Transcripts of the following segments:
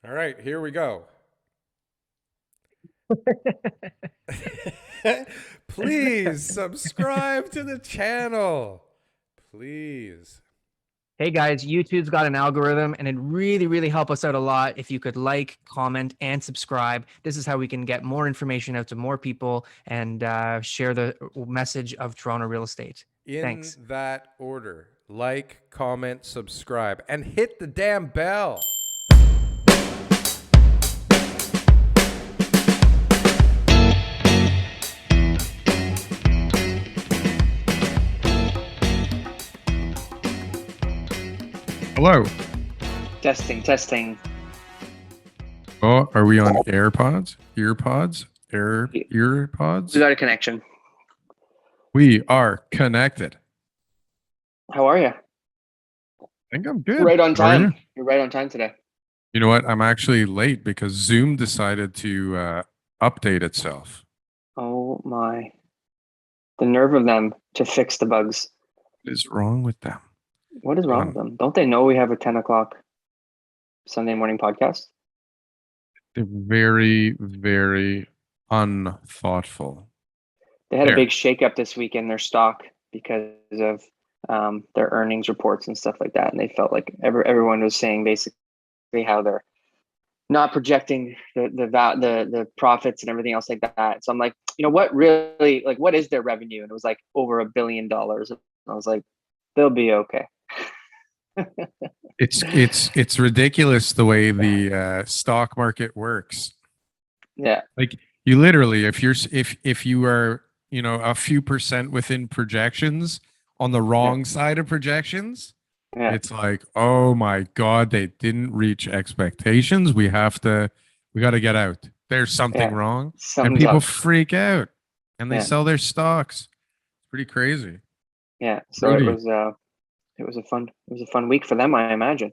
All right, here we go. Please subscribe to the channel. Please. Hey guys, YouTube's got an algorithm and it really help us out a lot if you could like, comment, and subscribe. This is how we can get more information out to more people and share the message of Toronto real estate. In Thanks. that order, like, comment, subscribe, and hit the damn bell. Hello. Testing. Oh, are we on AirPods? Earpods? Earpods? We got a connection. We are connected. How are you? I think I'm good. Right on How are you? time. You're right on time today. You know what? I'm actually late because Zoom decided to update itself. Oh my. The nerve of them to fix the bugs. What is wrong with them? What is wrong with them? Don't they know we have a 10 o'clock Sunday morning podcast? They're very, very unthoughtful. They had a There. big shakeup this week in their stock because of their earnings reports and stuff like that, and they felt like everyone was saying basically how they're not projecting the profits and everything else like that. So I'm like, you know what, really, like, what is their revenue? And it was like over $1 billion. And I was like, they'll be okay. It's ridiculous the way the stock market works. Yeah. Like you literally, if you are, a few percent within projections on the wrong side of projections, Yeah. it's like, oh my God, they didn't reach expectations. We got to get out. There's something wrong. And Something's people up. freak out and they sell their stocks. It's pretty crazy. Yeah. So Rudy. it was a fun week for them, I imagine.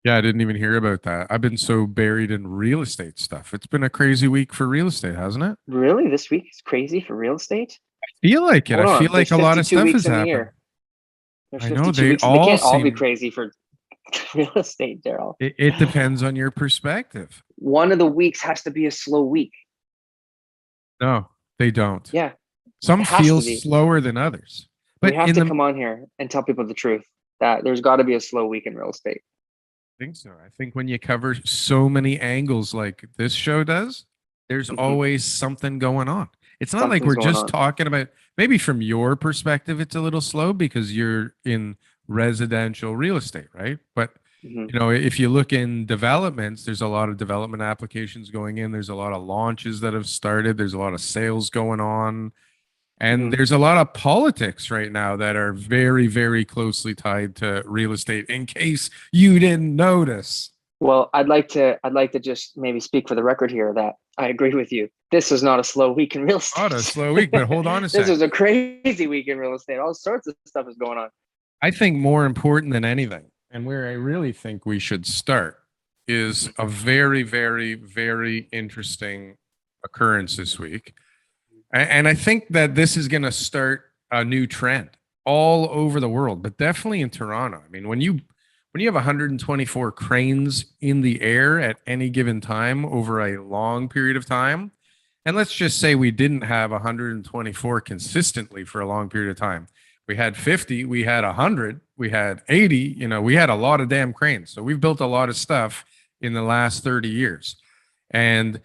Yeah, I didn't even hear about that. I've been so buried in real estate stuff. It's been a crazy week for real estate, hasn't it? Really, this week is crazy for real estate. Feel like it. Hold I feel on, like there's a lot of 52 stuff weeks has in the happened. year. There's I know 52 they weeks. They all can't all be seem. crazy for real estate, Darryl. It depends on your perspective. One of the weeks has to be a slow week. No, they don't. Yeah, Some it has feel to be. slower than others. We But have in to the come on here and tell people the truth that there's got to be a slow week in real estate. I think so. I think when you cover so many angles like this show does, there's always something going on. It's not like Something's we're going just on. talking about, maybe from your perspective, it's a little slow because you're in residential real estate, right? But if you look in developments, there's a lot of development applications going in. There's a lot of launches that have started. There's a lot of sales going on. And there's a lot of politics right now that are very, very closely tied to real estate, in case you didn't notice. Well, I'd like to just maybe speak for the record here that I agree with you. This was not a slow week in real estate. Not a slow week, but hold on a This sec. was a crazy week in real estate. All sorts of stuff is going on. I think more important than anything, and where I really think we should start, is a very, very, very interesting occurrence this week. And I think that this is going to start a new trend all over the world, but definitely in Toronto. I mean, when you have 124 cranes in the air at any given time over a long period of time, and let's just say we didn't have 124 consistently for a long period of time. We had 50, we had 100, we had 80, we had a lot of damn cranes. So we've built a lot of stuff in the last 30 years. And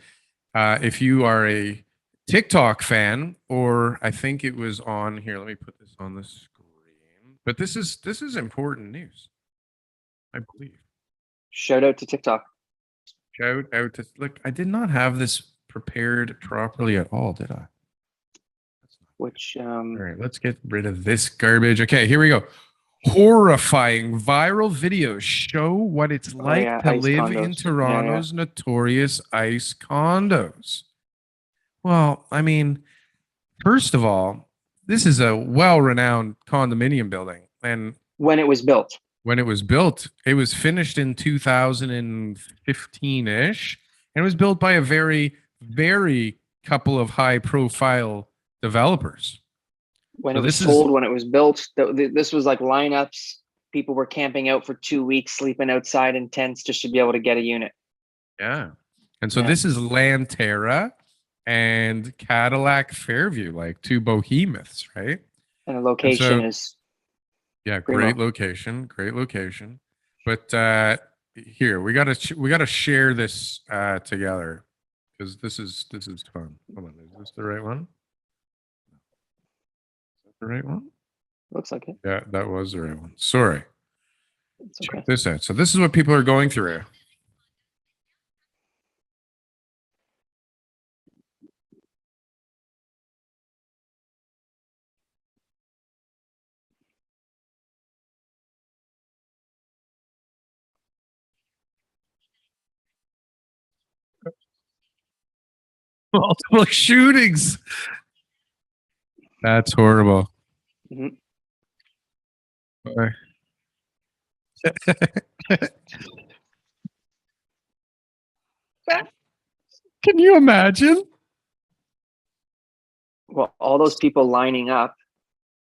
if you are a TikTok fan, or I think it was on here, let me put this on the screen. But this is important news, I believe. Shout out to TikTok. Shout out to look, I did not have this prepared properly at all, did I? All right, let's get rid of this garbage. Okay, here we go. Horrifying viral videos show what it's like to live in Toronto's notorious ICE condos. Well, I mean, first of all, this is a well-renowned condominium building, and when it was built, it was finished in 2015-ish, and it was built by a very, very couple of high-profile developers. When it was sold, when it was built, this was like lineups people were camping out for 2 weeks, sleeping outside in tents just to be able to get a unit. Yeah. And so Yeah. this is Lanterra and Cadillac Fairview, like two behemoths, right? And the And location so, is yeah, primo. great location. But here we gotta share this together because this is fun. Hold on, is this the right one? Is that the right one? Looks like it. Yeah, that was the right one. Sorry. It's Check okay. this out. So this is what people are going through. Multiple shootings. That's horrible. Mhm. Boy. Can you imagine? Well, all those people lining up,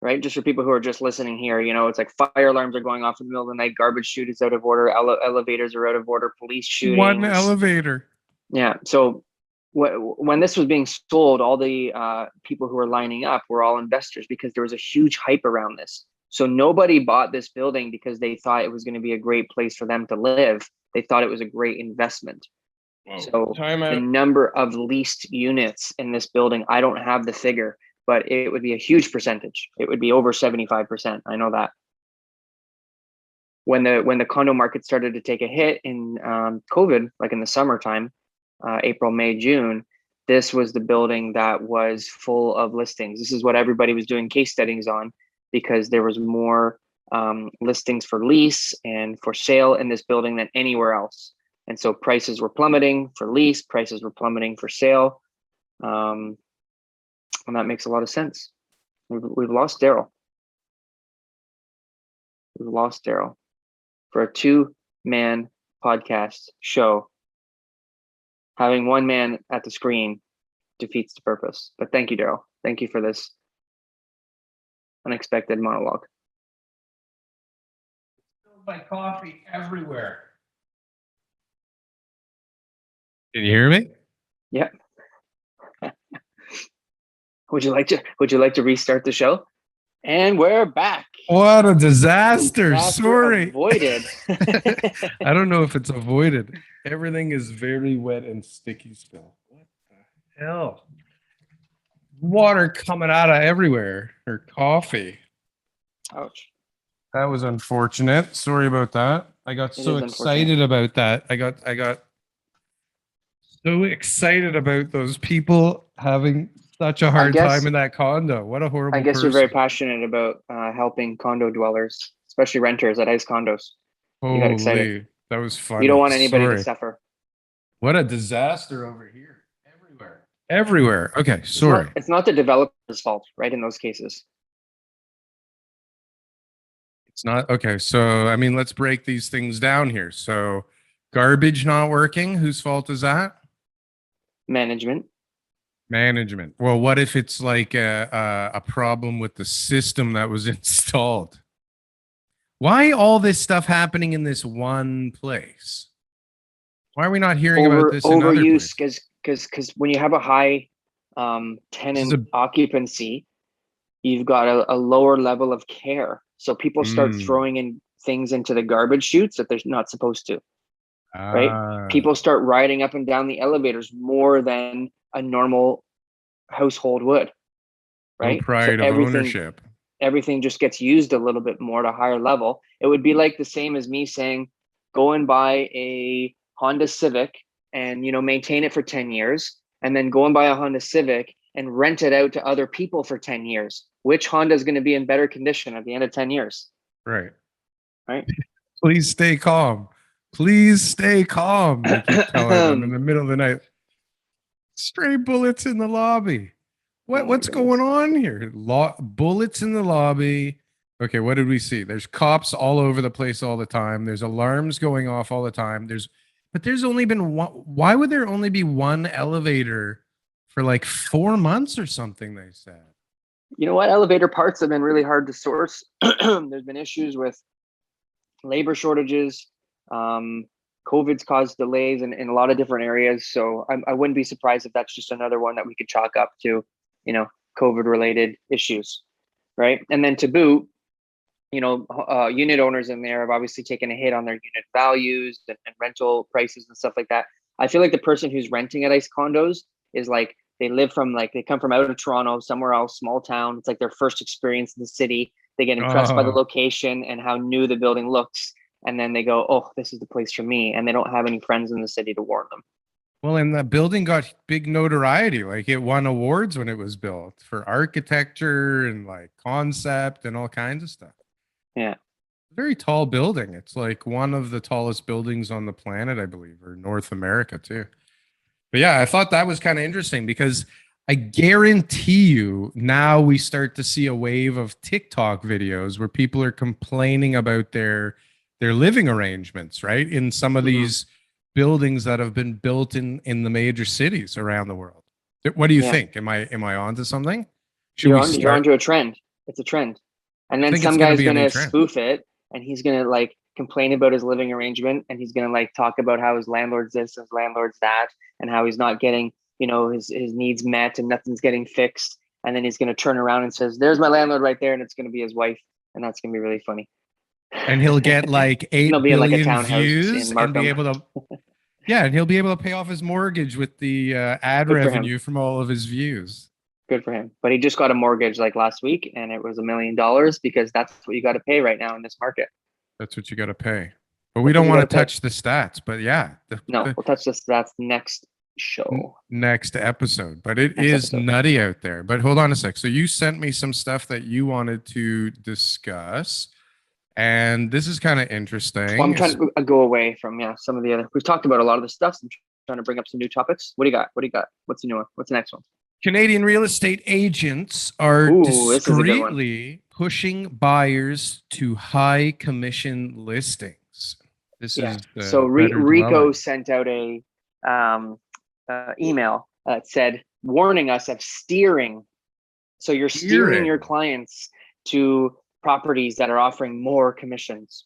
right? Just for people who are just listening here, it's like fire alarms are going off in the middle of the night, garbage chute is out of order, elevators are out of order, police One shootings. elevator. Yeah. So when this was being sold, all the people who were lining up were all investors because there was a huge hype around this. So nobody bought this building because they thought it was going to be a great place for them to live. They thought it was a great investment. So Time the out. number of leased units in this building, I don't have the figure, but it would be a huge percentage. It would be over 75%. I know that. When the condo market started to take a hit in COVID, like in the summertime, April, May, June, this was the building that was full of listings. This is what everybody was doing case studies on because there was more listings for lease and for sale in this building than anywhere else. And so prices were plummeting for lease, prices were plummeting for sale. And that makes a lot of sense. We've lost Darryl. We've lost Darryl for a 2-man podcast show. Having one man at the screen defeats the purpose. But thank you, Darryl. Thank you for this unexpected monologue. My coffee everywhere. Can you hear me? Yeah. Would you like to restart the show? And we're back. What a disaster. Disaster Sorry. avoided. I don't know if it's avoided. Everything is very wet and sticky still. What the hell? Water coming out of everywhere. Or coffee. Ouch. That was unfortunate. Sorry about that. I got It so is excited about that. I got so excited about those people having such a hard time in that condo. What a horrible I guess person. you're very passionate about helping condo dwellers, especially renters at ICE condos. You got excited. Holy, that was funny. You don't want anybody to Sorry. suffer. What a disaster over here. Everywhere. Everywhere. Okay, sorry. It's not the developer's fault, right? In those cases. It's not okay. So I mean, let's break these things down here. So garbage not working, whose fault is that? Management. Management. Well, what if it's like a problem with the system that was installed? Why all this stuff happening in this one place? Why are we not hearing about this in other overuse? places? Because when you have a high tenant occupancy, you've got a lower level of care. So people start throwing in things into the garbage chutes that they're not supposed to. Right? People start riding up and down the elevators more than a normal household would. Right? No pride of ownership. Everything just gets used a little bit more at a higher level. It would be like the same as me saying, go and buy a Honda Civic and maintain it for 10 years, and then go and buy a Honda Civic and rent it out to other people for 10 years. Which Honda is going to be in better condition at the end of 10 years? Right. Right. Please stay calm. Please stay calm. They keep telling them in the middle of the night. Stray bullets in the lobby. What's going on here? Bullets in the lobby. Okay, what did we see? There's cops all over the place all the time. There's alarms going off all the time. But there's only been one. Why would there only be one elevator for like 4 months or something? They said. You know what? Elevator parts have been really hard to source. There's been issues with labor shortages. COVID's caused delays in a lot of different areas. So I wouldn't be surprised if that's just another one that we could chalk up to, COVID related issues. Right. And then to boot, unit owners in there have obviously taken a hit on their unit values and rental prices and stuff like that. I feel like the person who's renting at ICE condos is like, they come from out of Toronto, somewhere else, small town. It's like their first experience in the city. They get impressed by the location and how new the building looks. And then they go, oh, this is the place for me. And they don't have any friends in the city to warn them. Well, and the building got big notoriety. Like it won awards when it was built for architecture and like concept and all kinds of stuff. Yeah. Very tall building. It's like one of the tallest buildings on the planet, I believe, or North America too. But yeah, I thought that was kind of interesting because I guarantee you now we start to see a wave of TikTok videos where people are complaining about their living arrangements, right? In some of these buildings that have been built in the major cities around the world. What do you think? Am I onto something? You're onto a trend. It's a trend. And then some guy's gonna spoof it and he's gonna like complain about his living arrangement and he's gonna like talk about how his landlord's this, his landlord's that, and how he's not getting, his needs met and nothing's getting fixed. And then he's gonna turn around and says, there's my landlord right there, and it's gonna be his wife, and that's gonna be really funny. And he'll get like 8 billion views and be able to and he'll be able to pay off his mortgage with the ad revenue from all of his views. Good for him. But he just got a mortgage like last week and it was $1 million because that's what you got to pay right now in this market. That's what you got to pay. But we don't want to touch the stats. But yeah. We'll touch the stats next show. Next episode. But it is nutty out there. But hold on a sec. So you sent me some stuff that you wanted to discuss. And this is kind of interesting. Well, I'm trying to go away from some of the other. We've talked about a lot of the stuff. So I'm trying to bring up some new topics. What do you got? What's the new one? What's the next one? Canadian real estate agents are discreetly pushing buyers to high commission listings. This is so Rico sent out a email that said warning us of steering. So you're steering your clients to properties that are offering more commissions.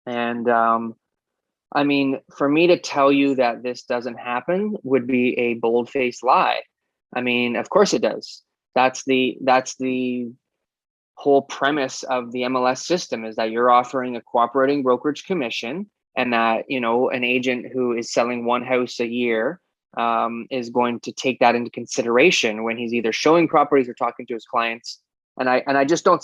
And I mean, for me to tell you that this doesn't happen would be a bold-faced lie. I mean, of course it does. That's the whole premise of the MLS system, is that you're offering a cooperating brokerage commission, and that, an agent who is selling one house a year is going to take that into consideration when he's either showing properties or talking to his clients. And I just don't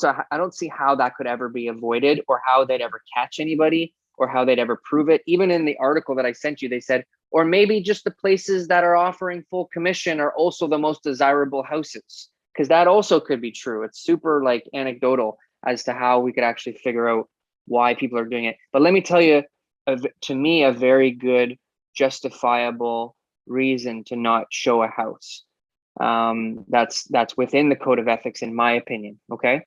see how that could ever be avoided, or how they'd ever catch anybody, or how they'd ever prove it. Even in the article that I sent you, they said, or maybe just the places that are offering full commission are also the most desirable houses, because that also could be true. It's super like anecdotal as to how we could actually figure out why people are doing it. But let me tell you, to me, a very good justifiable reason to not show a house. That's within the code of ethics, in my opinion. Okay.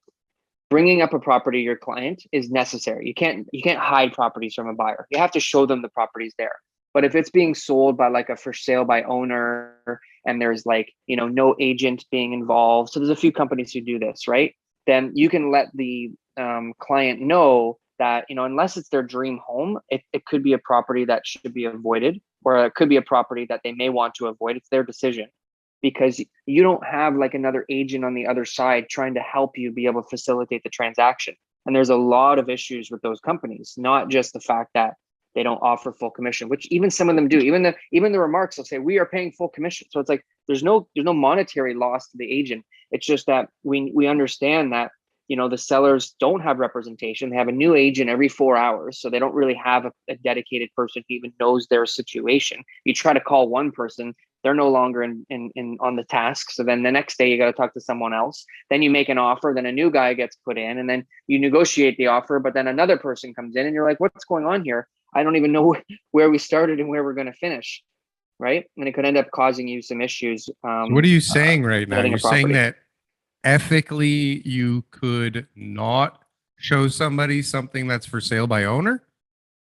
Bringing up a property to your client is necessary. You can't hide properties from a buyer. You have to show them the properties there. But if it's being sold by like a for sale by owner, and there's like, no agent being involved, so there's a few companies who do this, right? Then you can let the client know that, unless it's their dream home, it could be a property that should be avoided, or it could be a property that they may want to avoid. It's their decision, because you don't have like another agent on the other side trying to help you be able to facilitate the transaction. And there's a lot of issues with those companies, not just the fact that they don't offer full commission, which even some of them do. Even the remarks will say, we are paying full commission. So it's like there's no monetary loss to the agent. It's just that we understand that, the sellers don't have representation. They have a new agent every 4 hours, so they don't really have a dedicated person who even knows their situation. You try to call one person, they're no longer in on the task. So then the next day you got to talk to someone else. Then you make an offer, then a new guy gets put in, and then you negotiate the offer, but then another person comes in and you're like, what's going on here? I don't even know where we started and where we're going to finish. Right. And it could end up causing you some issues. So what are you saying right now? You're saying that ethically you could not show somebody something that's for sale by owner?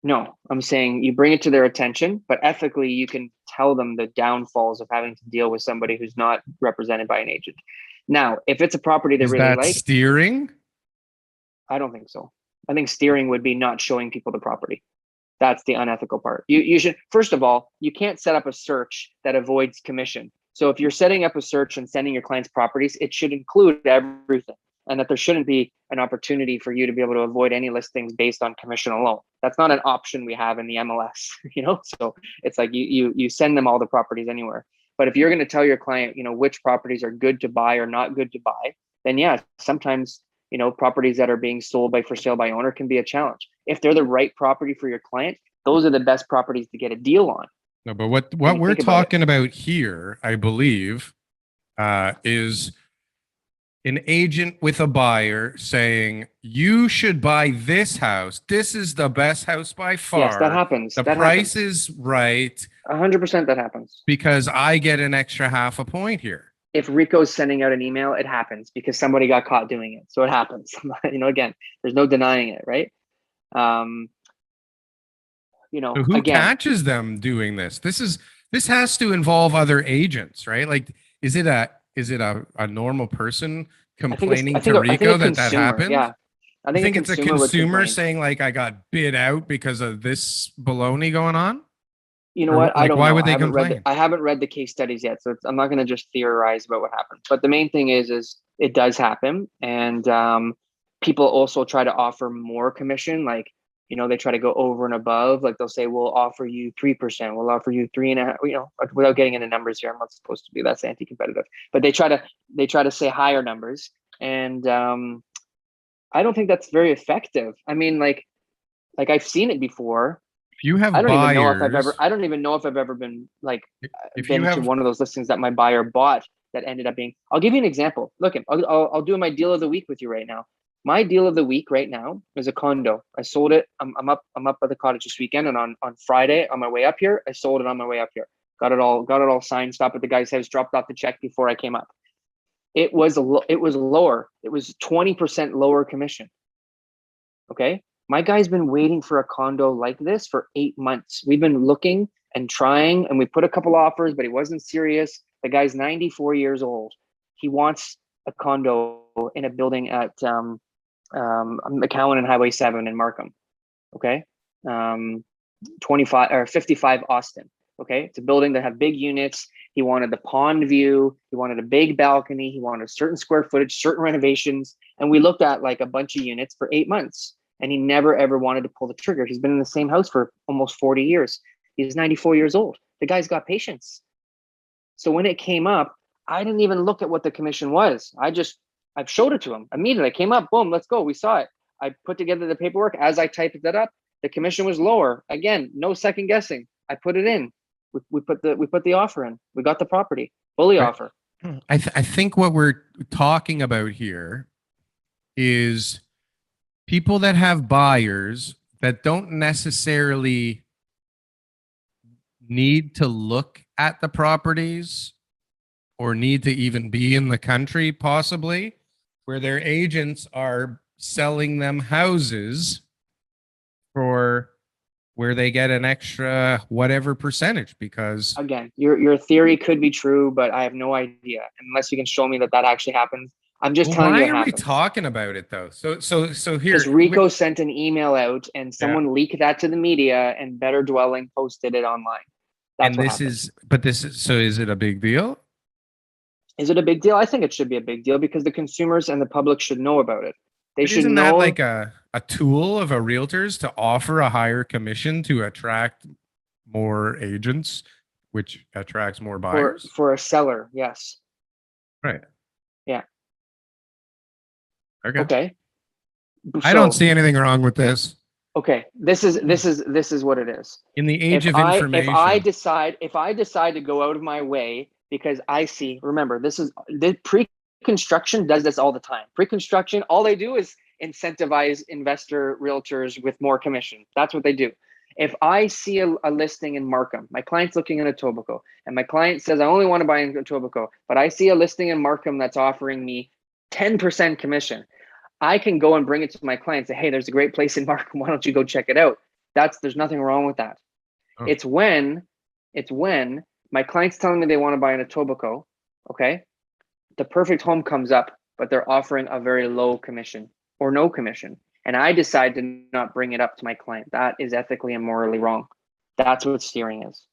No, I'm saying you bring it to their attention, but ethically you can tell them the downfalls of having to deal with somebody who's not represented by an agent. Now, if it's a property they really like, steering? I don't think so. I think steering would be not showing people the property. That's the unethical part. You should, first of all, you can't set up a search that avoids commission. So if you're setting up a search and sending your clients properties, it should include everything, and that there shouldn't be an opportunity for you to be able to avoid any listings based on commission alone. That's not an option we have in the MLS, So it's like you send them all the properties anywhere. But if you're going to tell your client, which properties are good to buy or not good to buy, then yeah, sometimes properties that are being sold by for sale by owner can be a challenge. If they're the right property for your client, those are the best properties to get a deal on. No, but what we're talking about here, I believe, is an agent with a buyer saying, you should buy this house. This is the best house by far. Yes, that happens. The that price happens. is right. 100% that happens. Because I get an extra half a point here. If Rico's sending out an email, it happens because somebody got caught doing it. So it happens. Again, there's no denying it, right? So who catches them doing this? This has to involve other agents, right? Like, is it a normal person complaining to Rico that happens? Yeah. I think it's a consumer saying, like, I got bid out because of this baloney going on. You know what? I don't know. Why would they complain? I haven't read the case studies yet, so I'm not going to just theorize about what happened. But the main thing is it does happen, and people also try to offer more commission. Like, they try to go over and above. Like, they'll say, we'll offer you 3%, we'll offer you 3.5%. Without getting into numbers here, I'm not supposed to be. That's anti-competitive. But they try to say higher numbers, and I don't think that's very effective. I mean, like I've seen it before. You have I don't buyers. even know if I've ever been to one of those listings that my buyer bought that ended up being. I'll give you an example. Look, I'll do my deal of the week with you right now. My deal of the week right now is a condo. I sold it. I'm up at the cottage this weekend, and on Friday on my way up here, I sold it on my way up here. Got it all signed. Stopped at the guy's house. Dropped off the check before I came up. It was lower. It was 20% lower commission. Okay. My guy's been waiting for a condo like this for 8 months. We've been looking and trying, and we put a couple offers, but he wasn't serious. The guy's 94 years old. He wants a condo in a building at McCowan and Highway 7 in Markham. Okay. 25 or 55 Austin. Okay. It's a building that have big units. He wanted the pond view. He wanted a big balcony. He wanted a certain square footage, certain renovations. And we looked at like a bunch of units for 8 months. And he never, ever wanted to pull the trigger. He's been in the same house for almost 40 years. He's 94 years old. The guy's got patience. So when it came up, I didn't even look at what the commission was. I showed it to him immediately. I came up, boom, let's go. We saw it. I put together the paperwork. As I typed that up, the commission was lower. Again, no second guessing. I put it in. We put the offer in. We got the property. Fully offer. I think what we're talking about here is people that have buyers that don't necessarily need to look at the properties or need to even be in the country, possibly, where their agents are selling them houses for where they get an extra whatever percentage. Because again, your theory could be true, but I have no idea unless you can show me that actually happens. I'm just telling you. Why are we talking about it though? So here, because Rico sent an email out and someone leaked that to the media, and Better Dwelling posted it online. That's what happened. So is it a big deal? Is it a big deal? I think it should be a big deal because the consumers and the public should know about it. They should know. Isn't that like a tool of a realtors to offer a higher commission to attract more agents, which attracts more buyers? For a seller, yes. Right. Yeah. Okay. I don't see anything wrong with this. Okay. This is what it is. In the age of information. If I decide to go out of my way because I see, remember, the pre-construction does this all the time. Pre-construction, all they do is incentivize investor realtors with more commission. That's what they do. If I see a listing in Markham, my client's looking in Etobicoke, and my client says, I only want to buy in Etobicoke, but I see a listing in Markham that's offering me 10% commission. I can go and bring it to my client and say, hey, there's a great place in Markham. Why don't you go check it out? There's nothing wrong with that. Oh. It's when my client's telling me they want to buy in Etobicoke, okay? The perfect home comes up, but they're offering a very low commission or no commission. and I decide to not bring it up to my client. That is ethically and morally wrong. That's what steering is.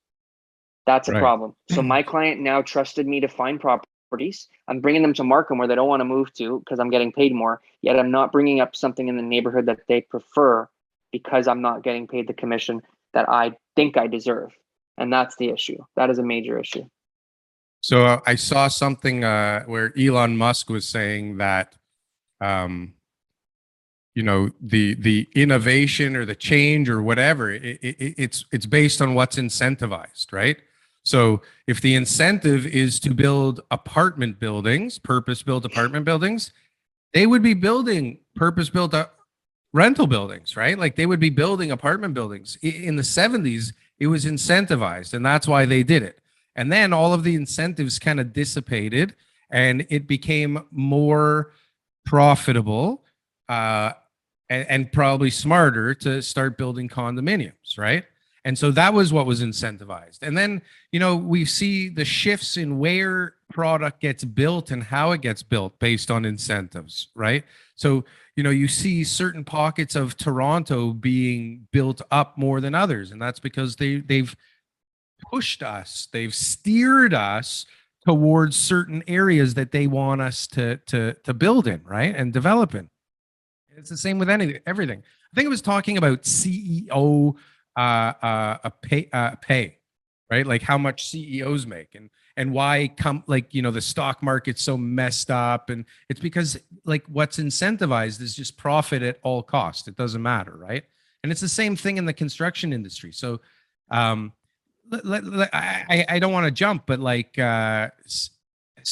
That's a Right. problem. So my client now trusted me to find properties. I'm bringing them to Markham where they don't want to move to because I'm getting paid more, yet I'm not bringing up something in the neighborhood that they prefer because I'm not getting paid the commission that I think I deserve. And that's the issue. That is a major issue. So I saw something where Elon Musk was saying that, um, the innovation or the change or whatever, it's based on what's incentivized, right? So if the incentive is to build apartment buildings, purpose-built apartment buildings, they would be building purpose-built rental buildings, right? Like they would be building apartment buildings. In the 70s, it was incentivized, and that's why they did it. And then all of the incentives kind of dissipated, and it became more profitable and probably smarter to start building condominiums, right? And so that was what was incentivized. And then, we see the shifts in where product gets built and how it gets built based on incentives, right? So, you see certain pockets of Toronto being built up more than others. And that's because they've pushed us, they've steered us towards certain areas that they want us to build in, right? And develop in. It's the same with everything. I think it was talking about CEO pay, right? Like how much CEOs make and why the stock market's so messed up, and it's because like what's incentivized is just profit at all cost. It doesn't matter, right? And it's the same thing in the construction industry. So, I don't want to jump, but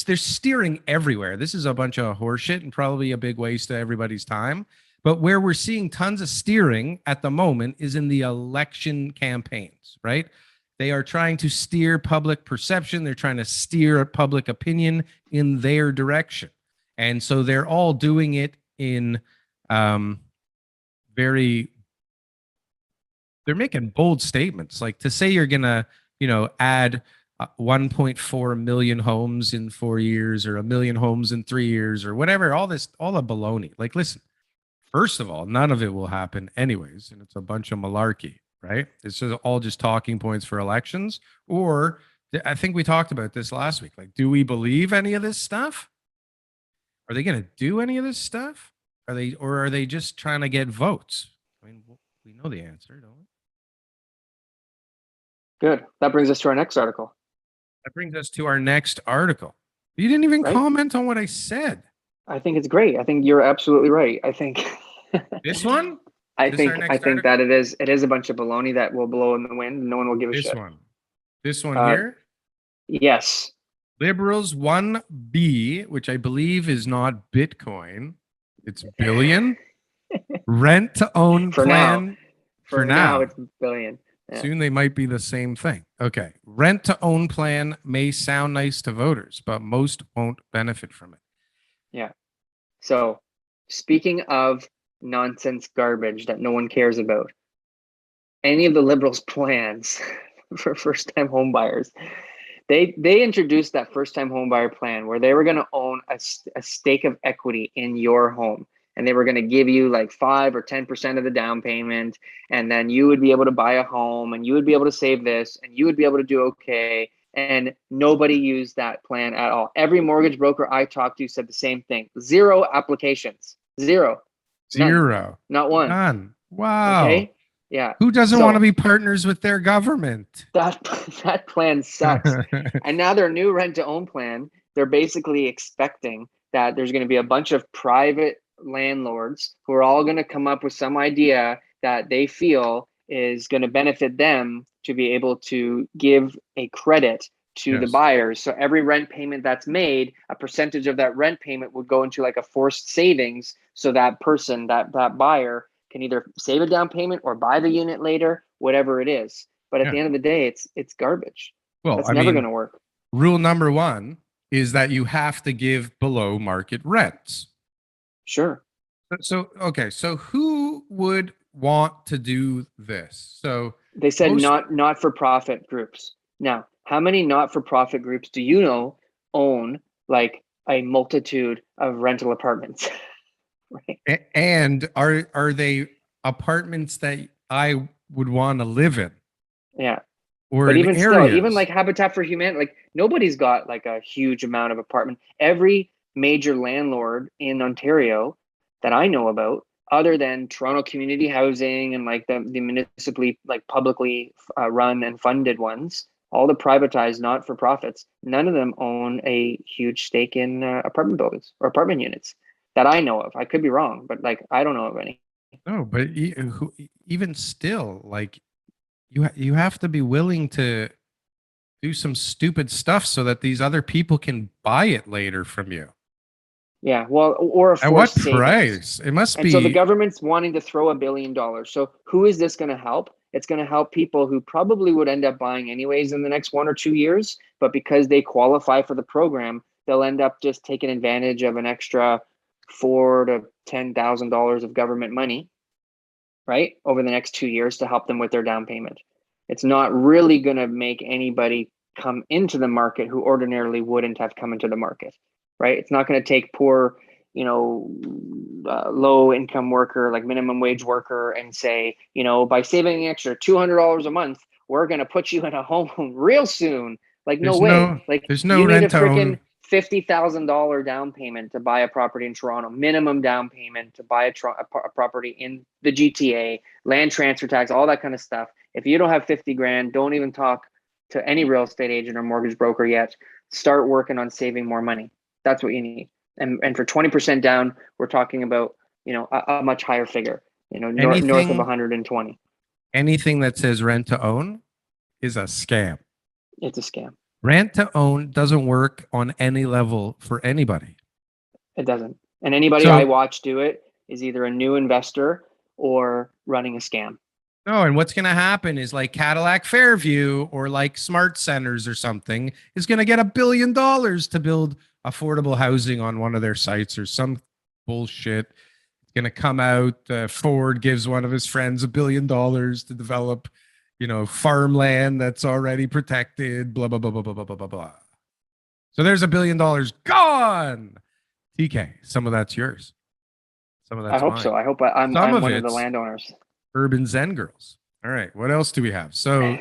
they're steering everywhere. This is a bunch of horseshit and probably a big waste of everybody's time. But where we're seeing tons of steering at the moment is in the election campaigns, right? They are trying to steer public perception. They're trying to steer public opinion in their direction. And so they're all doing it in they're making bold statements. Like to say you're going to, add 1.4 million homes in 4 years or a million homes in 3 years or whatever, all the baloney. Like, listen, first of all, none of it will happen anyways. And it's a bunch of malarkey, right? It's just all just talking points for elections. Or I think we talked about this last week. Like, do we believe any of this stuff? Are they going to do any of this stuff? Are they just trying to get votes? I mean, we know the answer, don't we? Good. That brings us to our next article. That brings us to our next article. You didn't even comment on what I said. I think it's great. I think you're absolutely right. I think this one. I think that it is a bunch of baloney that will blow in the wind. No one will give a shit. This one here. Yes. Liberals 1B, which I believe is not Bitcoin. It's billion. Rent to own plan. For now, it's billion. Yeah. Soon they might be the same thing. Okay. Rent to own plan may sound nice to voters, but most won't benefit from it. Yeah. So speaking of nonsense garbage that no one cares about, any of the Liberals' plans for first-time home buyers, they introduced that first-time home buyer plan where they were going to own a stake of equity in your home. And they were going to give you like 5 or 10% of the down payment. And then you would be able to buy a home and you would be able to save this and you would be able to do okay. And nobody used that plan at all. Every mortgage broker I talked to said the same thing. 0 applications. 0. 0. Not one. None. Wow. Okay. Yeah. Who doesn't want to be partners with their government? That plan sucks. And now their new rent to own plan, they're basically expecting that there's going to be a bunch of private landlords who are all going to come up with some idea that they feel is going to benefit them to be able to give a credit to the buyers. So every rent payment that's made, a percentage of that rent payment would go into like a forced savings. So that person, that buyer can either save a down payment or buy the unit later, whatever it is. But at the end of the day, it's garbage. Well, it's never going to work. Rule number 1 is that you have to give below market rents. Sure. So, okay. So who would want to do this? So they said not-for-profit groups. Now, how many not-for-profit groups do you know own like a multitude of rental apartments? right? And are they apartments that I would want to live in Yeah. or But in even still, even areas? like Habitat for Humanity, like nobody's got like a huge amount of apartment. Every major landlord in Ontario that I know about, other than Toronto Community Housing and like the municipally, like publicly run and funded ones, all the privatized not for profits, none of them own a huge stake in apartment buildings or apartment units that I know of. I could be wrong, but like I don't know of any. No, but even still, like you have to be willing to do some stupid stuff so that these other people can buy it later from you. Yeah, well, or a At what forced savings. price? It must And so the be. government's wanting to throw $1 billion. So who is this going to help? It's going to help people who probably would end up buying anyways in the next 1 or 2 years, but because they qualify for the program, they'll end up just taking advantage of an extra $4,000 to $10,000 of government money, right, over the next 2 years to help them with their down payment. It's not really going to make anybody come into the market who ordinarily wouldn't have come into the market, right? It's not going to take poor, low income worker, like minimum wage worker, and say, by saving an extra $200 a month, we're going to put you in a home real soon. Like, no way. Like, There's no you need a rent to freaking own. $50,000 down payment to buy a property in Toronto, minimum down payment to buy a property in the GTA, land transfer tax, all that kind of stuff. If you don't have 50 grand, don't even talk to any real estate agent or mortgage broker yet. Start working on saving more money. That's what you need. And for 20% down, we're talking about, a much higher figure, north of Anything 120. anything that says rent to own is a scam. It's a scam. Rent to own doesn't work on any level for anybody. It doesn't. And anybody I So watch do it is either a new investor or running a scam. no, and what's going to happen is like Cadillac Fairview or like Smart Centers or something is going to get $1 billion to build affordable housing on one of their sites or some bullshit. It's going to come out. Ford gives one of his friends $1 billion to develop, farmland that's already protected. Blah blah blah blah blah blah blah blah blah. So there's $1 billion gone. TK, some of that's yours. Some of I that's hope so. mine. I hope I'm Some I'm of one of the it's landowners. Urban Zen Girls. All right. What else do we have? So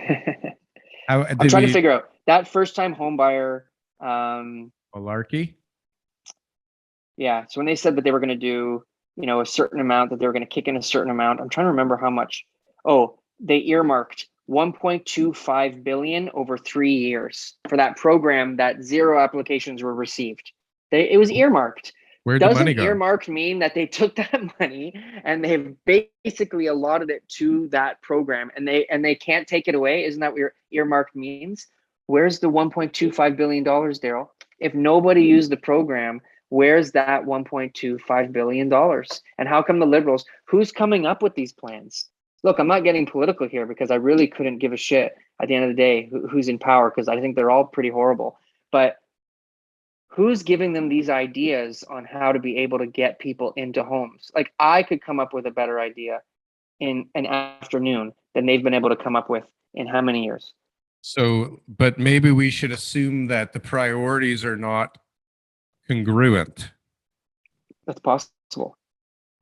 how I'm did trying to we figure out that first time home buyer. malarkey? Yeah. So when they said that they were going to do, a certain amount, that they were going to kick in a certain amount, I'm trying to remember how much. Oh, they earmarked 1.25 billion over 3 years for that program that zero applications were received. It was earmarked. Where'd the money Doesn't go? earmarked mean that they took that money and they've basically allotted it to that program and they can't take it away? Isn't that what earmarked means? Where's the 1.25 billion dollars, Daryl? If nobody used the program, where's that 1.25 billion dollars? And how come the Liberals, who's coming up with these plans? Look, I'm not getting political here because I really couldn't give a shit at the end of the day who's in power, because I think they're all pretty horrible. But who's giving them these ideas on how to be able to get people into homes? Like, I could come up with a better idea in an afternoon than they've been able to come up with in how many years? So, but maybe we should assume that the priorities are not congruent. That's possible.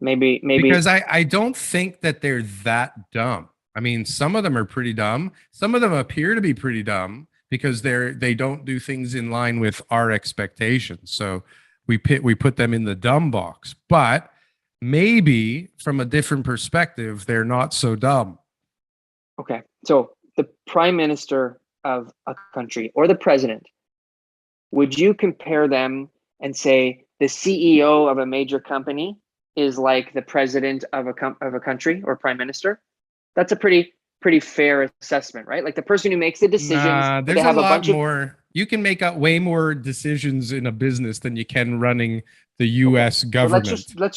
Maybe, Because I don't think that they're that dumb. I mean, some of them are pretty dumb. Some of them appear to be pretty dumb because they don't do things in line with our expectations. So we put them in the dumb box. But maybe from a different perspective, they're not so dumb. okay. So the prime minister of a country or the president, would you compare them and say the CEO of a major company is like the president of a country or prime minister? That's a pretty fair assessment, right? Like the person who makes the decisions, Nah, but they there's a have a lot bunch of. more. You can make up way more decisions in a business than you can running the Okay, US but government. let's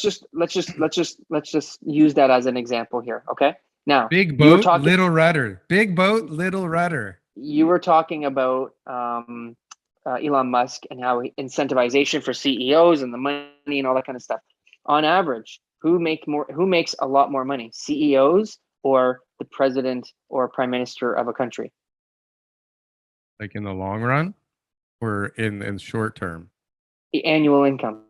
just use that as an example here. Okay, now Big you were boat, talking little rudder. Big boat, little rudder. you were talking about Elon Musk and how incentivization for CEOs and the money and all that kind of stuff. On average, who makes a lot more money, CEOs or the president or prime minister of a country? Like in the long run or in short term? The annual income.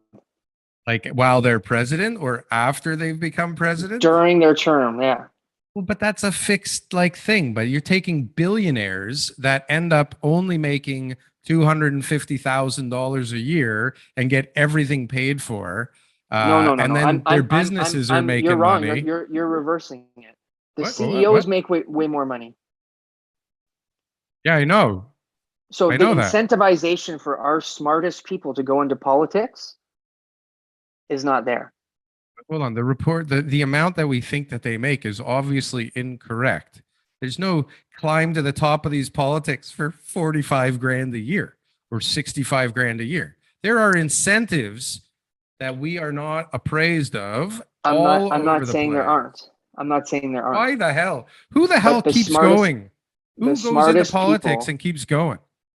Like while they're president or after they've become president? during their term. Yeah. Well, but that's a fixed like thing. But you're taking billionaires that end up only making $250,000 a year and get everything paid for. And No. then their businesses are You're making wrong. money. You're reversing it. The What? CEOs make way more money. Yeah, I know. So I the know that. incentivization for our smartest people to go into politics is not there. Hold on. The report, the amount that we think that they make is obviously incorrect. There's no climb to the top of these politics for 45 grand a year or 65 grand a year. There are incentives that we are not appraised of all I'm over not the saying there place. aren't. I'm not saying there aren't. Why the hell? Who the hell But keeps going? the Who goes into smartest politics people, and keeps going?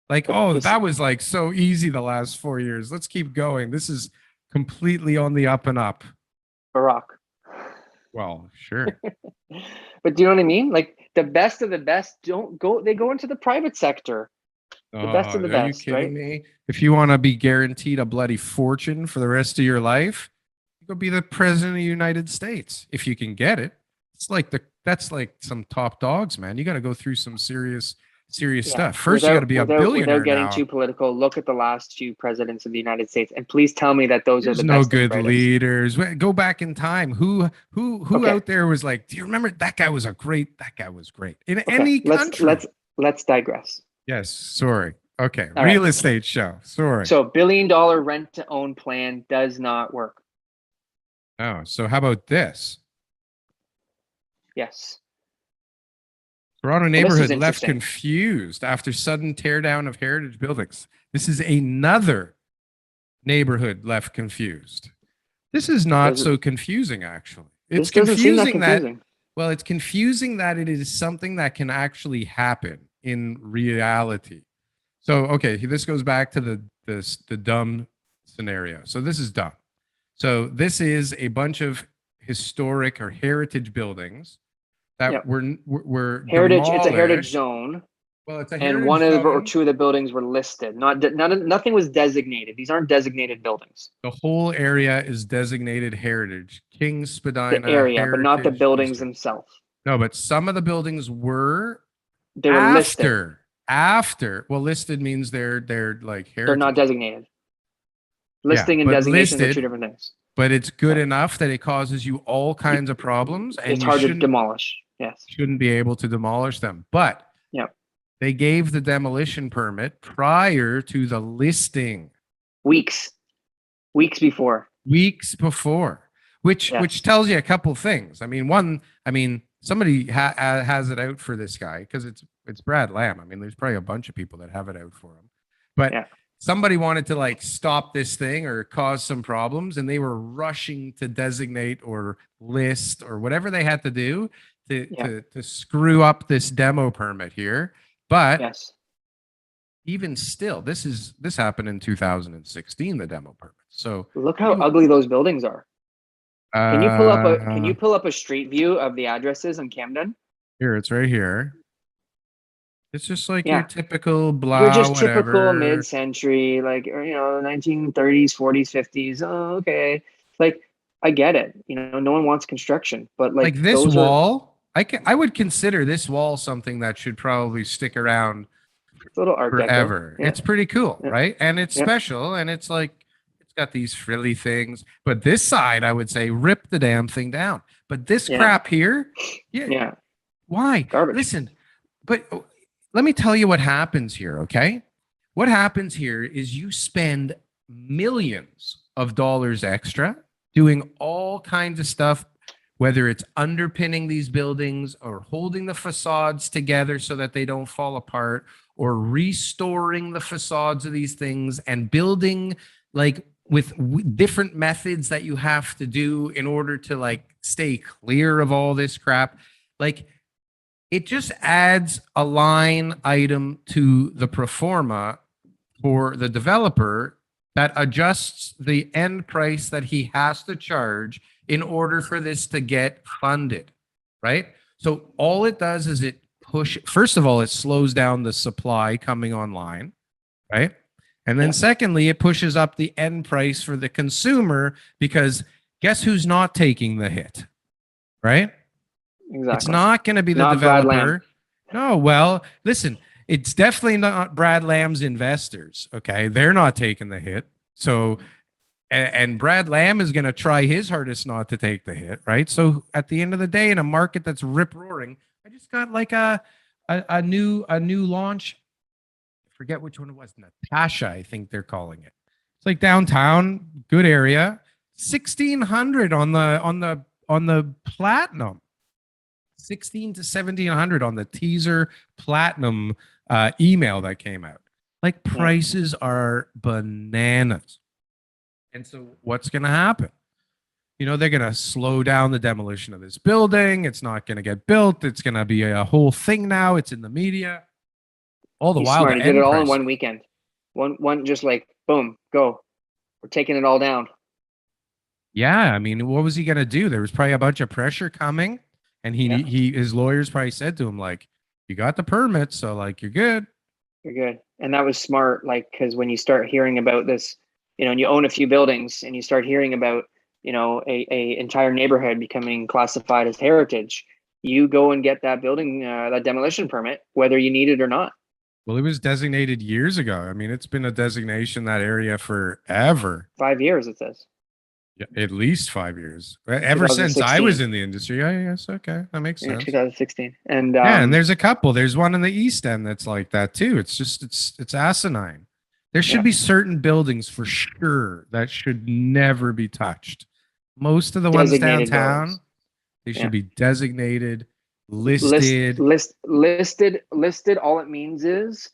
Like, the, oh, this that was like so easy the last 4 years. Let's keep going. This is completely on the up and up. Barack. Well, sure. But do you know what I mean? Like the best of the best don't go. They go into the private sector. Oh, The best of the are you best, kidding right? me? If you want to be guaranteed a bloody fortune for the rest of your life, you go be the president of the United States if you can get it. It's like that's like some top dogs, man. You got to go through some serious Yeah. stuff. First, you got to be a Without billionaire getting now. too political, look at the last two presidents of the United States, and please tell me that those are There's the no best and good brightest. leaders. Go back in time. Who Okay. out there was like, do you remember that guy was that guy was great in Okay. any country? Let's digress. Yes, sorry. Okay, All right. real estate show. Sorry. So $1 billion rent to own plan does not work. Oh, so how about this? Yes. Toronto Well, this is neighborhood left interesting. confused after sudden teardown of heritage buildings. This is another neighborhood left confused. This is not so confusing, actually. It's This doesn't seem that confusing that, confusing. well, it's confusing that it is something that can actually happen in reality. So, okay, this goes back to the dumb scenario. So this is dumb. So this is a bunch of historic or heritage buildings that Yep. were Heritage. It's a heritage demolished. zone, Well, it's a and one heritage of or zone. two of the buildings were listed. Nothing was designated. These aren't designated buildings. The whole area is designated heritage, King The Spadina area, but not the Heritage buildings District. themselves. No, but some of the buildings were They were listed. after. Well, listed means they're like They're not heritage. designated. Yeah, Listing and but designations are two listed, different things. but it's good Yeah. enough that it causes you all kinds of problems, and It's you hard to demolish. Yes. shouldn't be able to demolish them. But Yeah. they gave the demolition permit prior to the listing. Weeks before. Weeks before, which Yes. tells you a couple things. I mean, one, somebody has it out for this guy because it's Brad Lamb. I mean, there's probably a bunch of people that have it out for him, but Yeah. somebody wanted to like stop this thing or cause some problems, and they were rushing to designate or list or whatever they had to do to screw up this demo permit here. But Yes. even still, this happened in 2016, the demo permit. So Look how ugly those buildings are. Can you uh, pull up a street view of the addresses in Camden? here, it's right here. It's just like your Yeah. typical blah, You're just whatever. typical mid-century, like, or, 1930s, 40s, 50s. Oh, okay. Like, I get it. No one wants construction, but Like this those wall, I would consider this wall something that should probably stick around it's a little Art Deco. forever. Yeah. It's pretty cool, Yeah. right? And it's Yeah. special, and it's like it's got these frilly things. But this side, I would say, rip the damn thing down. But this Yeah. crap here, Yeah. why? Garbage. Listen, but let me tell you what happens here, okay? What happens here is you spend millions of dollars extra doing all kinds of stuff, whether it's underpinning these buildings or holding the facades together so that they don't fall apart, or restoring the facades of these things and building like with different methods that you have to do in order to like stay clear of all this crap. Like, it just adds a line item to the pro forma for the developer that adjusts the end price that he has to charge in order for this to get funded, right? So all it does is first of all, it slows down the supply coming online, right? And then Yeah. secondly, it pushes up the end price for the consumer because guess who's not taking the hit, right? Exactly. It's not going to be the Not Brad Lamb. developer. No, well, listen, it's definitely not Brad Lamb's investors. Okay. They're not taking the hit. So, and Brad Lamb is going to try his hardest not to take the hit, right? So at the end of the day, in a market that's rip roaring, I just got like a new launch. I forget which one it was. Natasha, I think they're calling it. It's like downtown, good area. 1,600 on the platinum. 16 to 1,700 on the teaser platinum email that came out. Like prices are bananas. And so what's going to happen? You know, they're going to slow down the demolition of this building. It's not going to get built. It's going to be a whole thing now. It's in the media. All the He's while, smart. the He did it end all price. in one weekend. One just like boom, go. We're taking it all down. Yeah, I mean, what was he going to do? There was probably a bunch of pressure coming, and his lawyers probably said to him like, "You got the permit, so like you're good." You're good. And that was smart, like, because when you start hearing about this, you know, and you own a few buildings and you start hearing about, you know, a entire neighborhood becoming classified as heritage, you go and get that building, that demolition permit, whether you need it or not. Well, it was designated years ago. I mean, it's been a designation that area forever. 5 years, it says. Yeah, at least 5 years. Ever since I 2016. was in the industry. Yeah, yes, okay, that makes Yeah, sense. 2016. And Yeah, and there's a couple. There's one in the East End that's like that too. It's just it's asinine. There should Yeah. be certain buildings for sure that should never be touched. Most of the ones Designated downtown, buildings. they should Yeah. be designated, listed. Listed. All it means is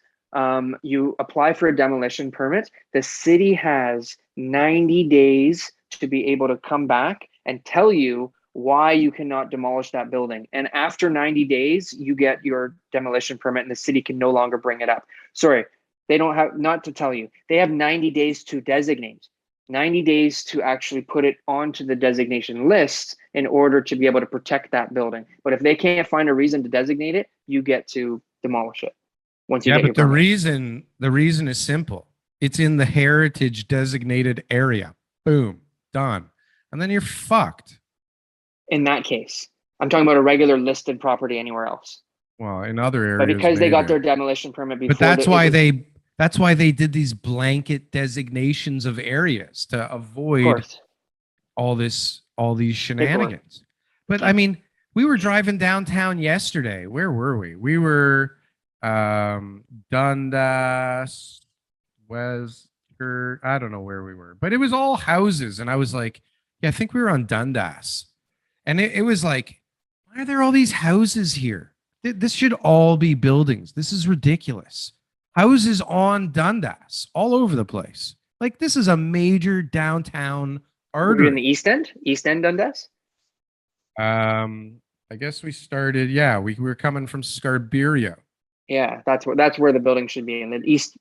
you apply for a demolition permit. The city has 90 days to be able to come back and tell you why you cannot demolish that building. And after 90 days, you get your demolition permit and the city can no longer bring it up. Sorry, they don't have, not to tell you, they have 90 days to designate. 90 days to actually put it onto the designation list in order to be able to protect that building. But if they can't find a reason to designate it, you get to demolish it once you Yeah, get your but the permit. reason is simple. It's in the heritage designated area. Boom, done. And then you're fucked. In that case, I'm talking about a regular listed property anywhere else. Well, in other areas, But because they got maybe. their demolition permit before, But that's why they did these blanket designations of areas to of avoid course, all these paperwork. shenanigans. But I mean, we were driving downtown yesterday. Where were we? We were Dundas, Western, I don't know where we were, but it was all houses. And I was like, yeah, I think we were on Dundas. And it was like, why are there all these houses here? This should all be buildings. This is ridiculous. Houses on Dundas all over the place. Like this is a major downtown Were you in the artery. East End Dundas? I guess we started. Yeah, we were coming from Scarberio. Yeah, that's where the building should be, in the East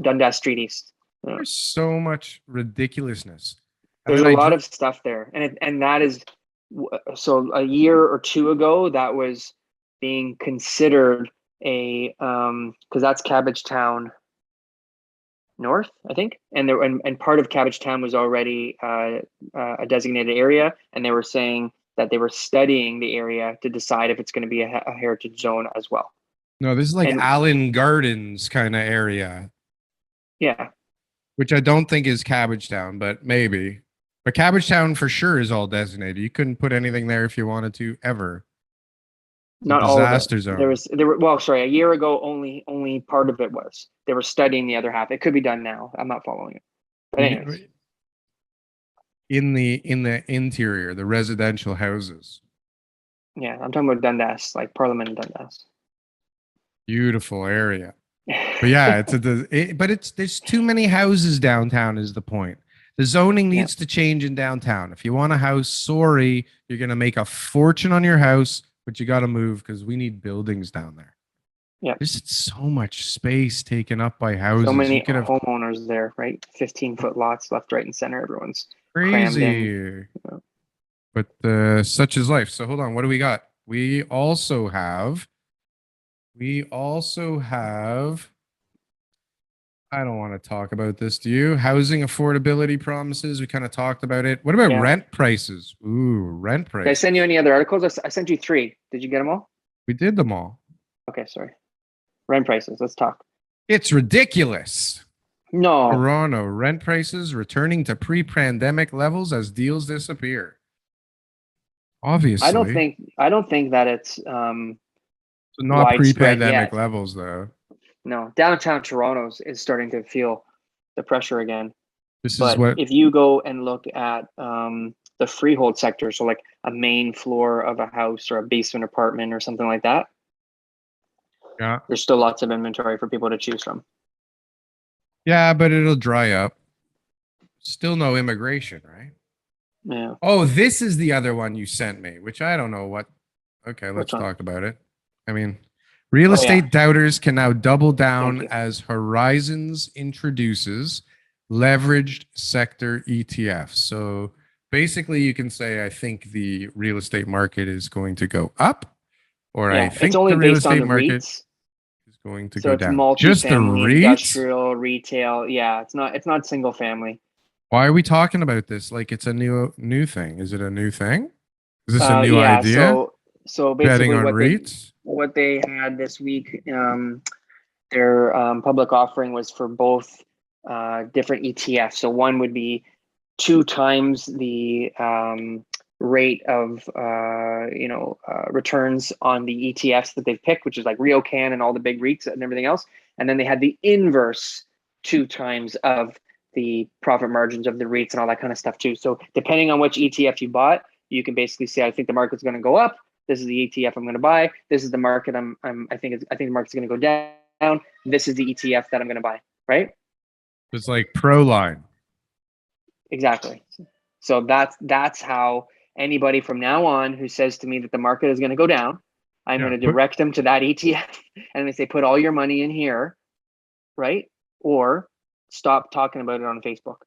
Dundas Street East. Yeah. There's so much ridiculousness. And There's then a lot of stuff there, and that is, so a year or two ago that was being considered a because that's Cabbage Town North, I think, and there and part of Cabbage Town was already a designated area, and they were saying that they were studying the area to decide if it's going to be a heritage zone as well. No, this is like And Allen Gardens kind of area, yeah, which I don't think is Cabbage Town, but maybe. But Cabbage Town for sure is all designated. You couldn't put anything there if you wanted to ever. It's a not all of it. disaster zone. There were, well, sorry, a year ago only part of it was. They were studying the other half. It could be done now. I'm not following it. But anyways, in the interior, the residential houses. yeah, I'm talking about Dundas, like Parliament and Dundas. Beautiful area. But yeah, there's too many houses downtown is the point. The zoning needs to change in downtown. If you want a house, sorry, you're going to make a fortune on your house, but you got to move because we need buildings down there. Yeah. There's so much space taken up by houses. So many You could have homeowners there, right? 15-foot lots left, right, and center. Everyone's crazy. Yeah. But such is life. So hold on, what do we got? We also have I don't want to talk about this. Do you? Housing affordability promises. We kind of talked about it. What about Yeah. rent prices? Ooh, rent Did I prices. send you any other articles? I sent you 3. Did you get them all? We did them all. Okay, sorry. Rent prices. Let's talk. It's ridiculous. No, Toronto rent prices returning to pre-pandemic levels as deals disappear. Obviously, I don't think that it's so not widespread pre-pandemic yet. levels though. No, downtown Toronto is starting to feel the pressure again. This is But what if you go and look at the freehold sector, so like a main floor of a house or a basement apartment or something like that, yeah. there's still lots of inventory for people to choose from. Yeah, but it'll dry up. Still no immigration, right? Yeah. Oh, this is the other one you sent me, which I don't know what. Okay, let's Which one? talk about it. I mean, real Oh, estate yeah. doubters can now double Thank down you. as Horizons introduces leveraged sector ETFs. So basically, you can say, I think the real estate market is going to go up, or I Yeah. It's think only the real based on estate the market REITs. is going to So go it's down. Just the multifamily, REITs? industrial, retail. Yeah, it's not single family. Why are we talking about this like it's a new thing? Is it a new thing? Is this a new Yeah. idea? So Betting basically, on REITs? what they had this week, their public offering was for both different ETFs. So one would be 2 times the rate of returns on the ETFs that they've picked, which is like RioCan and all the big REITs and everything else. And then they had the inverse 2 times of the profit margins of the REITs and all that kind of stuff too. So depending on which ETF you bought, you can basically say, I think the market's going to go up. This is the ETF I'm going to buy. This is the market I think the market's going to go down. This is the ETF that I'm going to buy. Right? It's like Proline. Exactly. So that's how anybody from now on who says to me that the market is going to go down, I'm Yeah, going to direct them to that ETF, and they say put all your money in here, right? Or stop talking about it on Facebook.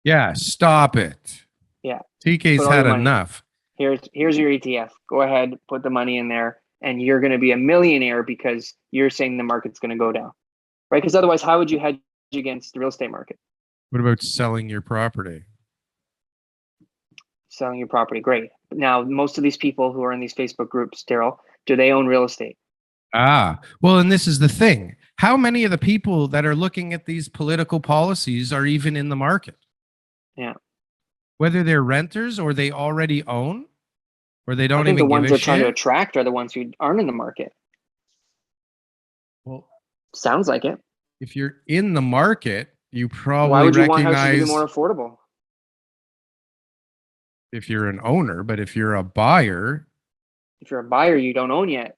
yeah, stop it. Yeah, TK's put all your had money. enough. Here's your ETF. Go ahead, put the money in there, and you're going to be a millionaire because you're saying the market's going to go down, right? Because otherwise, how would you hedge against the real estate market? What about selling your property? Selling your property, great. Now, most of these people who are in these Facebook groups, Darryl, do they own real estate? Ah, well, and this is the thing. How many of the people that are looking at these political policies are even in the market? Yeah. Whether they're renters or they already own or they I don't think the even give ones a they're trying to shit. attract are the ones who aren't in the market. Well, Sounds like it. if you're in the market, you Why probably would you want houses to be recognize more affordable? if you're an owner, but if you're a buyer, If you're a buyer, you don't own yet.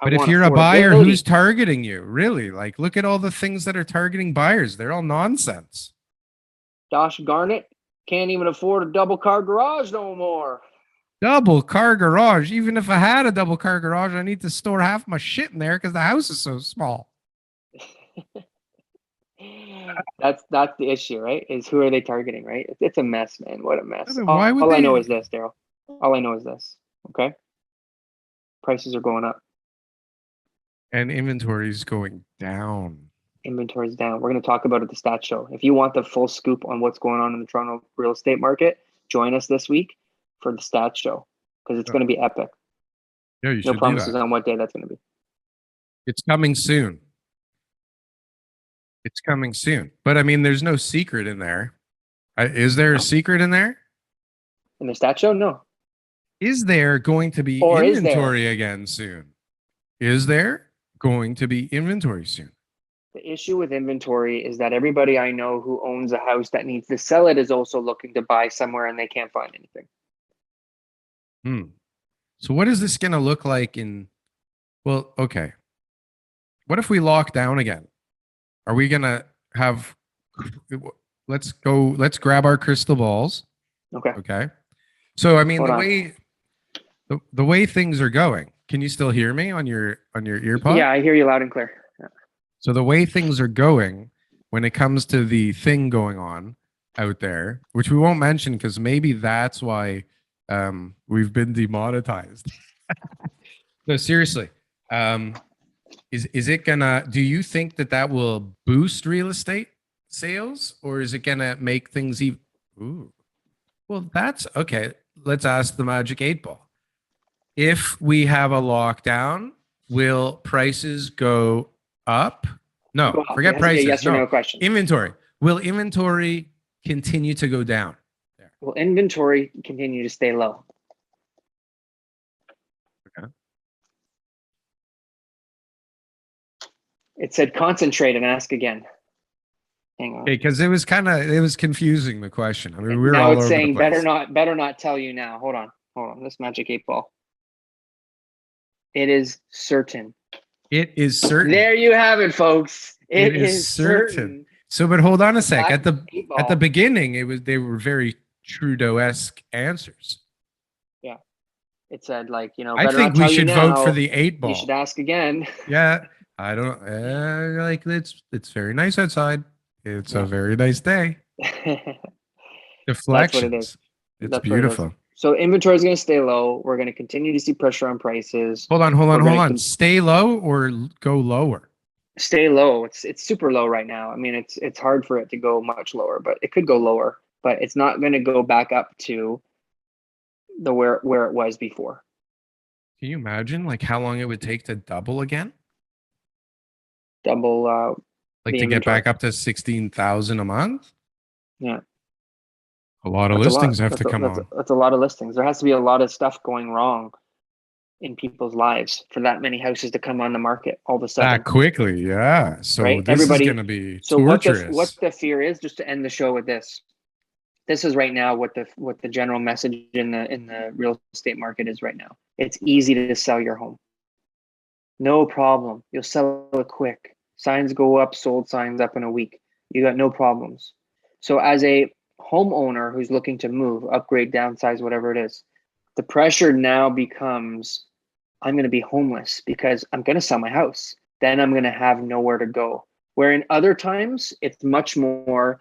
I but if want you're a buyer, who's affordability. targeting you? Really? Like, look at all the things that are targeting buyers. They're all nonsense. Josh Garnett can't even afford a double car garage no more. Double car garage. Even if I had a double car garage, I need to store half my shit in there because the house is so small. That's the issue, right? Is who are they targeting, right? It's a mess, man. What a I mess. mean, why would All I know they? is this, Darryl. All I know is this. Okay. Prices are going up. And inventory is going down. Inventory's down. We're going to talk about it at the stat show. If you want the full scoop on what's going on in the Toronto real estate market, join us this week for the stat show because it's going to be epic. Yeah, you No should do promises that. on what day that's going to be. It's coming soon. It's coming soon. But I mean, there's no secret in there. Is there a No. secret in there? In the stat show, no. Is there going to be Or is there? inventory again soon? Is there going to be inventory soon? The issue with inventory is that everybody I know who owns a house that needs to sell it is also looking to buy somewhere and they can't find anything. So what is this going to look like in, well, okay. What if we lock down again? Are we going to have, let's grab our crystal balls. Okay. Okay. So, I mean, Hold on. the way things are going, can you still hear me on your ear pod? Yeah, I hear you loud and clear. Yeah. So the way things are going when it comes to the thing going on out there, which we won't mention because maybe that's why we've been demonetized. No, seriously. Is it gonna, do you think that that will boost real estate sales, or is it gonna make things even? Ooh, well, that's okay. Let's ask the magic 8 ball. If we have a lockdown, will prices go up? Go No, up. It forget has to be a prices. yes or no No, question. inventory. Will inventory continue to go down? There. Will inventory continue to stay low? Okay. It said concentrate and ask again. Hang on. Because it was confusing, the question. I mean, we were Now all it's over the saying place. better not tell you now. Hold on. This magic 8 ball. It is certain. It is certain. There you have it, folks. It It is is certain. certain. So, but hold on a sec. Black At the 8 ball. beginning, they were very Trudeau-esque answers. Yeah. It said like, you know, I better think not we tell you should vote for now. the 8 You should ball. ask again. Yeah, I don't like it's very nice outside. It's a very nice day. That's what it is. Deflections. It's That's what it is. beautiful. So inventory is going to stay low. We're going to continue to see pressure on prices. Hold We're on. gonna Stay low or go lower? Stay low. It's super low right now. I mean, it's hard for it to go much lower, but it could go lower. But it's not going to go back up to the where it was before. Can you imagine like how long it would take to double again? Double Like the to get inventory. back up to 16,000 a month? Yeah. A lot of That's listings a lot. have to come on. That's a lot of listings. There has to be a lot of stuff going wrong in people's lives for that many houses to come on the market all of a sudden. That quickly, yeah. So right? this is going to be So torturous. what the fear is, just to end the show with this. This is right now what the general message in the real estate market is right now. It's easy to sell your home. No problem. You'll sell it quick. Signs go up, sold signs up in a week. You got no problems. So as a homeowner who's looking to move, upgrade, downsize, whatever it is, the pressure now becomes, I'm going to be homeless because I'm going to sell my house. Then I'm going to have nowhere to go. Where in other times, it's much more,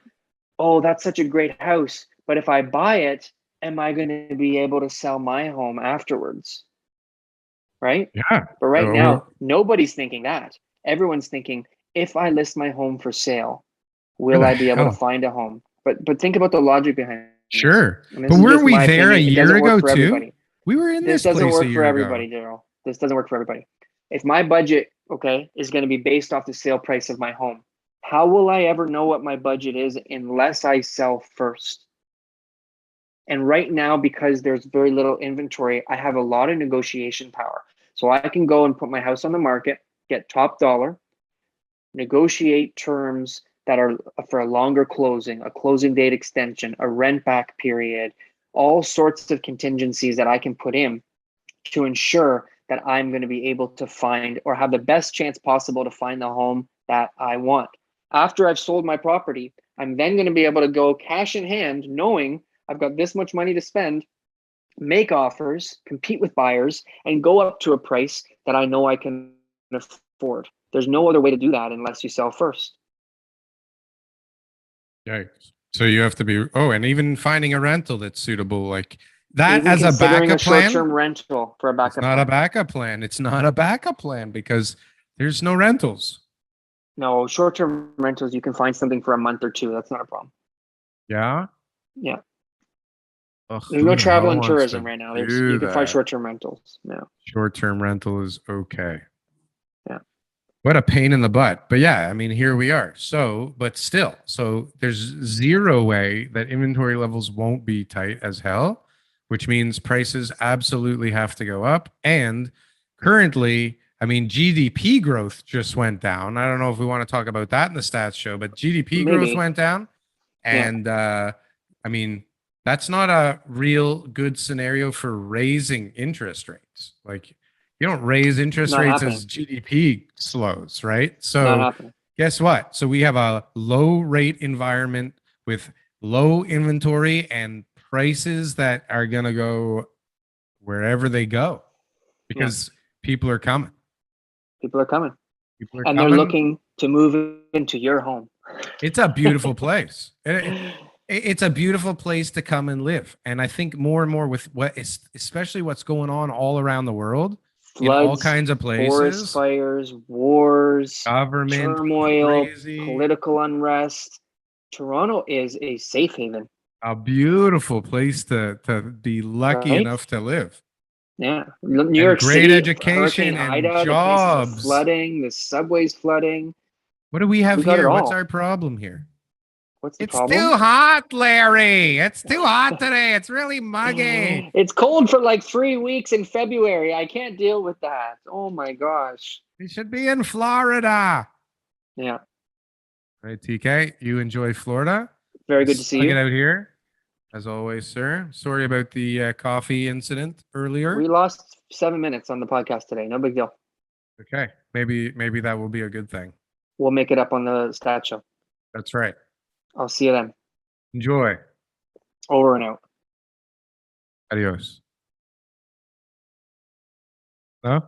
oh, that's such a great house. But if I buy it, am I going to be able to sell my home afterwards? Right? Yeah. But right now, nobody's thinking that. Everyone's thinking, if I list my home for sale, will I be able to find a home? But think about the logic behind it. Sure. But weren't we there a year ago too? Everybody. We were in This this doesn't place work a for year everybody, ago. Darryl. This doesn't work for everybody. If my budget, okay, is going to be based off the sale price of my home, how will I ever know what my budget is unless I sell first? And right now, because there's very little inventory, I have a lot of negotiation power. So I can go and put my house on the market, get top dollar, negotiate terms that are for a longer closing, a closing date extension, a rent back period, all sorts of contingencies that I can put in to ensure that I'm going to be able to find or have the best chance possible to find the home that I want. After I've sold my property, I'm then going to be able to go cash in hand, knowing I've got this much money to spend, make offers, compete with buyers, and go up to a price that I know I can afford. There's no other way to do that unless you sell first. Yikes. So you have to be, and even finding a rental that's suitable, like that Even as a considering backup a plan. short-term rental for a backup It's not plan. a backup plan. It's not a backup plan because there's no rentals. No, short-term rentals, you can find something for a month or two. That's not a problem. Yeah. Yeah. Ugh, There's who no the travel hell and wants tourism to right now. do You can find that? short-term rentals. Yeah. Short-term rental is okay. Yeah. What a pain in the butt. But yeah, I mean, here we are. So, but still, so there's zero way that inventory levels won't be tight as hell, which means prices absolutely have to go up. And currently, I mean, GDP growth just went down. I don't know if we want to talk about that in the stats show, but GDP growth went down. And I mean, that's not a real good scenario for raising interest rates. Like, you don't raise interest rates as GDP slows, right? So guess what? So we have a low rate environment with low inventory and prices that are going to go wherever they go because people are coming. People are coming. People are and coming. They're looking to move into your home. It's a beautiful place. It's a beautiful place to come and live. And I think more and more with especially what's going on all around the world, in all floods, kinds of forest places. fires, wars, Government turmoil, crazy. political unrest. Toronto is a safe haven. A beautiful place to be lucky Right? enough to live. Yeah. New And York great City, education Hurricane and Ida, the places are jobs. flooding, the subway's flooding. What do we have We got it here? What's all. our problem here? What's the It's problem? too hot, Larry. It's too hot today. It's really muggy. It's cold for like 3 weeks in February. I can't deal with that. Oh my gosh. We should be in Florida. Yeah. All right, TK, you enjoy Florida. Very good to see Slug it you. out here, as always, sir. Sorry about the coffee incident earlier. We lost 7 minutes on the podcast today. No big deal. Okay, maybe that will be a good thing. We'll make it up on the stat show. That's right. I'll see you then. Enjoy. Over and out. Adios. No?